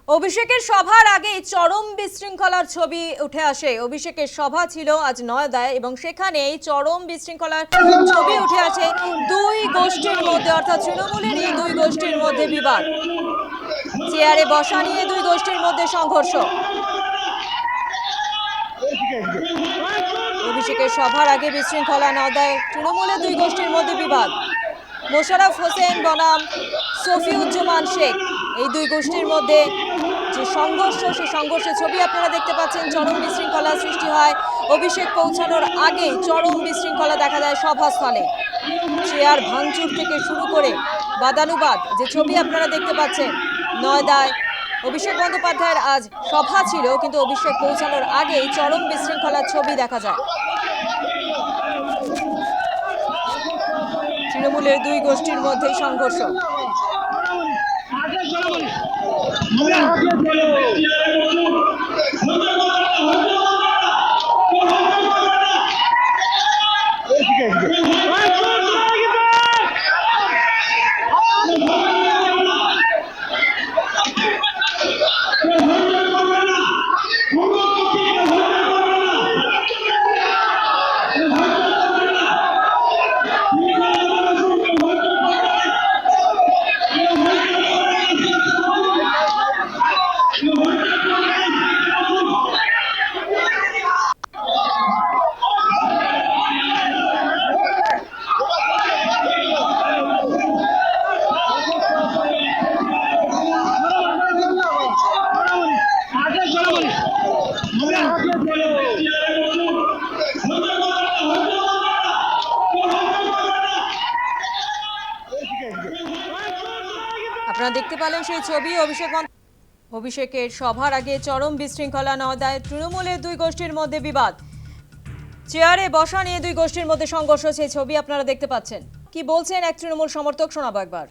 অভিষেকের সভার আগে চরম বিশৃঙ্খলার ছবি উঠে আসে। অভিষেকের সভা ছিল আজ নয়দায় এবং সেখানে চরম বিশৃঙ্খলার ছবি উঠে আসে। দুই গোষ্ঠীর মধ্যে অর্থাৎ তৃণমূলের এই দুই গোষ্ঠীর মধ্যে বিবাদ, চেয়ারে বসা নিয়ে দুই গোষ্ঠীর মধ্যে সংঘর্ষ। অভিষেকের সভার আগে বিশৃঙ্খলা, নয়দায় তৃণমূলের দুই গোষ্ঠীর মধ্যে বিবাদ। মোশাররফ হোসেন বনাম সফিউজ্জামান শেখ, এই দুই গোষ্ঠীর মধ্যে যে সংঘর্ষ, সেই সংঘর্ষের ছবি আপনারা দেখতে পাচ্ছেন। চরম বিশৃঙ্খলা সৃষ্টি হয়। অভিষেক পৌঁছানোর আগেই চরম বিশৃঙ্খলা দেখা যায় সভাস্থলে। চেয়ার ভাঙচুর থেকে শুরু করে বাদানুবাদ যে ছবি আপনারা দেখতে পাচ্ছেন। নয়দায় অভিষেক বন্দ্যোপাধ্যায়ের আজ সভা ছিল, কিন্তু অভিষেক পৌঁছানোর আগেই চরম বিশৃঙ্খলার ছবি দেখা যায়। তৃণমূলের দুই গোষ্ঠীর মধ্যে সংঘর্ষ। আপনারা দেখতে পেলেন সেই ছবি। অভিষেকের সভার আগে চরম বিশৃঙ্খলা, নয়দায় তৃণমূলের দুই গোষ্ঠীর মধ্যে বিবাদ, চেয়ারে বসা নিয়ে দুই গোষ্ঠীর মধ্যে সংঘর্ষ, সেই ছবি আপনারা দেখতে পাচ্ছেন। কি বলছেন এক তৃণমূল সমর্থক, শোনাবো একবার।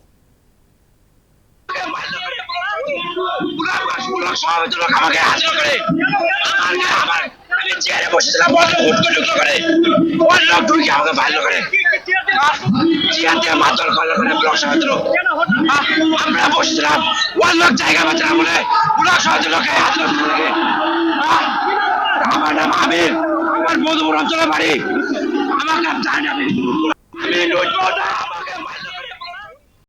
আমরা বসেছিলাম ওয়ার্ল্ড জায়গা বাঁচালাম বলে ব্লক সভাপতি লোকে আমার নাম আমির, আমার মধুপুর অঞ্চলে বাড়ি, আমার নাম জাহান। আমি